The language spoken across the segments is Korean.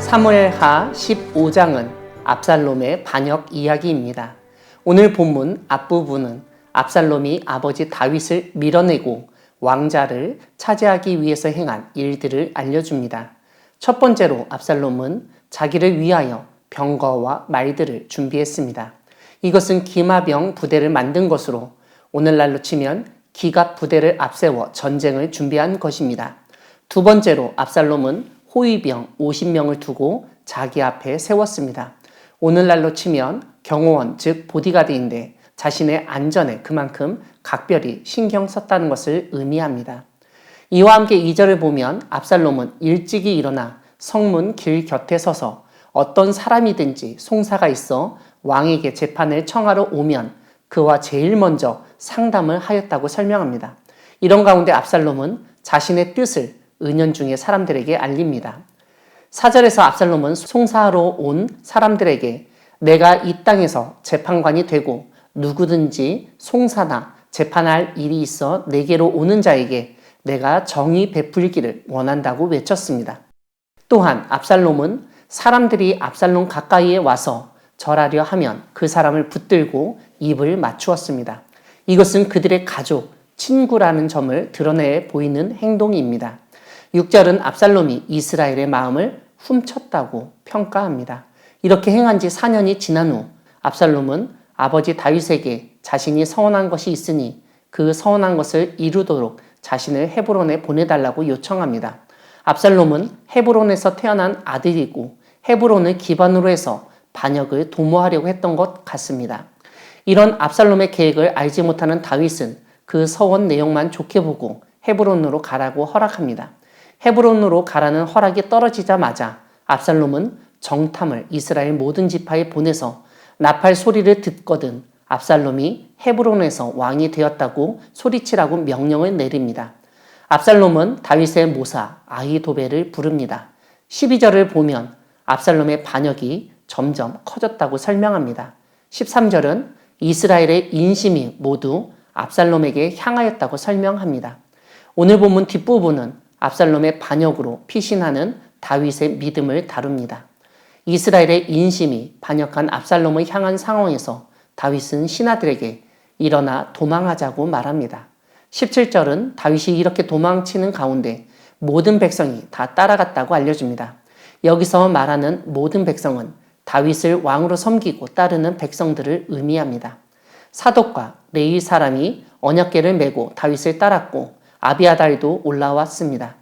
사무엘하 15장은 압살롬의 반역 이야기입니다. 오늘 본문 앞부분은 압살롬이 아버지 다윗을 밀어내고 왕자를 차지하기 위해서 행한 일들을 알려줍니다. 첫 번째로 압살롬은 자기를 위하여 병거와 말들을 준비했습니다. 이것은 기마병 부대를 만든 것으로 오늘날로 치면 기갑 부대를 앞세워 전쟁을 준비한 것입니다. 두 번째로 압살롬은 호위병 50명을 두고 자기 앞에 세웠습니다. 오늘날로 치면 경호원 즉 보디가드인데 자신의 안전에 그만큼 각별히 신경 썼다는 것을 의미합니다. 이와 함께 2절을 보면 압살롬은 일찍이 일어나 성문 길 곁에 서서 어떤 사람이든지 송사가 있어 왕에게 재판을 청하러 오면 그와 제일 먼저 상담을 하였다고 설명합니다. 이런 가운데 압살롬은 자신의 뜻을 은연중에 사람들에게 알립니다. 4절에서 압살롬은 송사하러 온 사람들에게 내가 이 땅에서 재판관이 되고 누구든지 송사나 재판할 일이 있어 내게로 오는 자에게 내가 정의 베풀기를 원한다고 외쳤습니다. 또한 압살롬은 사람들이 압살롬 가까이에 와서 절하려 하면 그 사람을 붙들고 입을 맞추었습니다. 이것은 그들의 가족, 친구라는 점을 드러내 보이는 행동입니다. 6절은 압살롬이 이스라엘의 마음을 훔쳤다고 평가합니다. 이렇게 행한 지 4년이 지난 후 압살롬은 아버지 다윗에게 자신이 서원한 것이 있으니 그 서원한 것을 이루도록 자신을 헤브론에 보내달라고 요청합니다. 압살롬은 헤브론에서 태어난 아들이고 헤브론을 기반으로 해서 반역을 도모하려고 했던 것 같습니다. 이런 압살롬의 계획을 알지 못하는 다윗은 그 서원 내용만 좋게 보고 헤브론으로 가라고 허락합니다. 헤브론으로 가라는 허락이 떨어지자마자 압살롬은 정탐을 이스라엘 모든 지파에 보내서 나팔 소리를 듣거든 압살롬이 헤브론에서 왕이 되었다고 소리치라고 명령을 내립니다. 압살롬은 다윗의 모사 아히도벨을 부릅니다. 12절을 보면 압살롬의 반역이 점점 커졌다고 설명합니다. 13절은 이스라엘의 인심이 모두 압살롬에게 향하였다고 설명합니다. 오늘 본문 뒷부분은 압살롬의 반역으로 피신하는 다윗의 믿음을 다룹니다. 이스라엘의 인심이 반역한 압살롬을 향한 상황에서 다윗은 신하들에게 일어나 도망하자고 말합니다. 17절은 다윗이 이렇게 도망치는 가운데 모든 백성이 다 따라갔다고 알려줍니다. 여기서 말하는 모든 백성은 다윗을 왕으로 섬기고 따르는 백성들을 의미합니다. 사독과 레위 사람이 언약궤를 메고 다윗을 따랐고 아비아달도 올라왔습니다.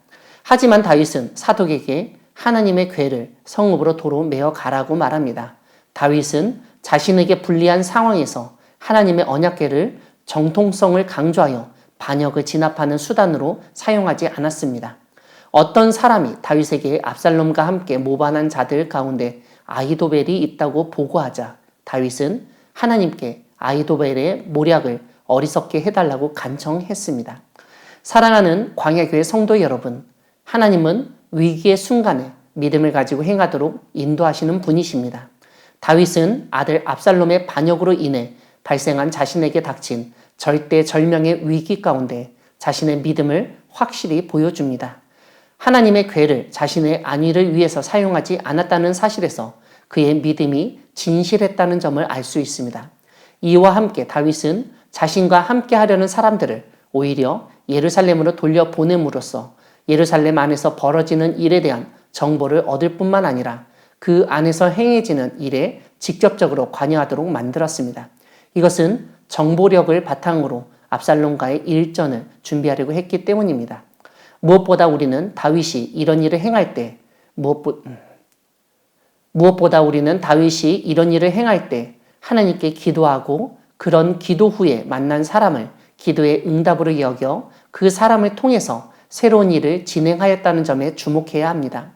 하지만 다윗은 사독에게 하나님의 궤를 성읍으로 도로 메어 가라고 말합니다. 다윗은 자신에게 불리한 상황에서 하나님의 언약궤를 정통성을 강조하여 반역을 진압하는 수단으로 사용하지 않았습니다. 어떤 사람이 다윗에게 압살롬과 함께 모반한 자들 가운데 아히도벨이 있다고 보고하자 다윗은 하나님께 아히도벨의 모략을 어리석게 해달라고 간청했습니다. 사랑하는 광야교회 성도 여러분, 하나님은 위기의 순간에 믿음을 가지고 행하도록 인도하시는 분이십니다. 다윗은 아들 압살롬의 반역으로 인해 발생한 자신에게 닥친 절대절명의 위기 가운데 자신의 믿음을 확실히 보여줍니다. 하나님의 궤를 자신의 안위를 위해서 사용하지 않았다는 사실에서 그의 믿음이 진실했다는 점을 알 수 있습니다. 이와 함께 다윗은 자신과 함께 하려는 사람들을 오히려 예루살렘으로 돌려보냄으로써 예루살렘 안에서 벌어지는 일에 대한 정보를 얻을 뿐만 아니라 그 안에서 행해지는 일에 직접적으로 관여하도록 만들었습니다. 이것은 정보력을 바탕으로 압살롬과의 일전을 준비하려고 했기 때문입니다. 무엇보다 우리는 다윗이 이런 일을 행할 때 하나님께 기도하고 그런 기도 후에 만난 사람을 기도의 응답으로 여겨 그 사람을 통해서 새로운 일을 진행하였다는 점에 주목해야 합니다.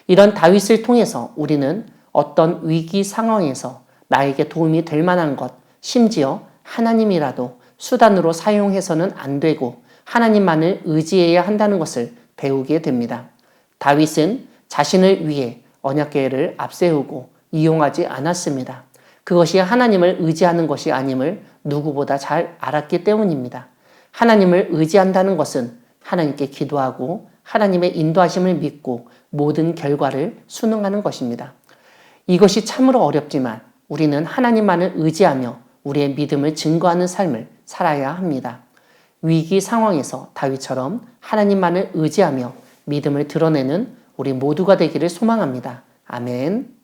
이런 다윗을 통해서 우리는 어떤 위기 상황에서 나에게 도움이 될 만한 것, 심지어 하나님이라도 수단으로 사용해서는 안 되고 하나님만을 의지해야 한다는 것을 배우게 됩니다. 다윗은 자신을 위해 언약궤를 앞세우고 이용하지 않았습니다. 그것이 하나님을 의지하는 것이 아님을 누구보다 잘 알았기 때문입니다. 하나님을 의지한다는 것은 하나님께 기도하고 하나님의 인도하심을 믿고 모든 결과를 순응하는 것입니다. 이것이 참으로 어렵지만 우리는 하나님만을 의지하며 우리의 믿음을 증거하는 삶을 살아야 합니다. 위기 상황에서 다윗처럼 하나님만을 의지하며 믿음을 드러내는 우리 모두가 되기를 소망합니다. 아멘.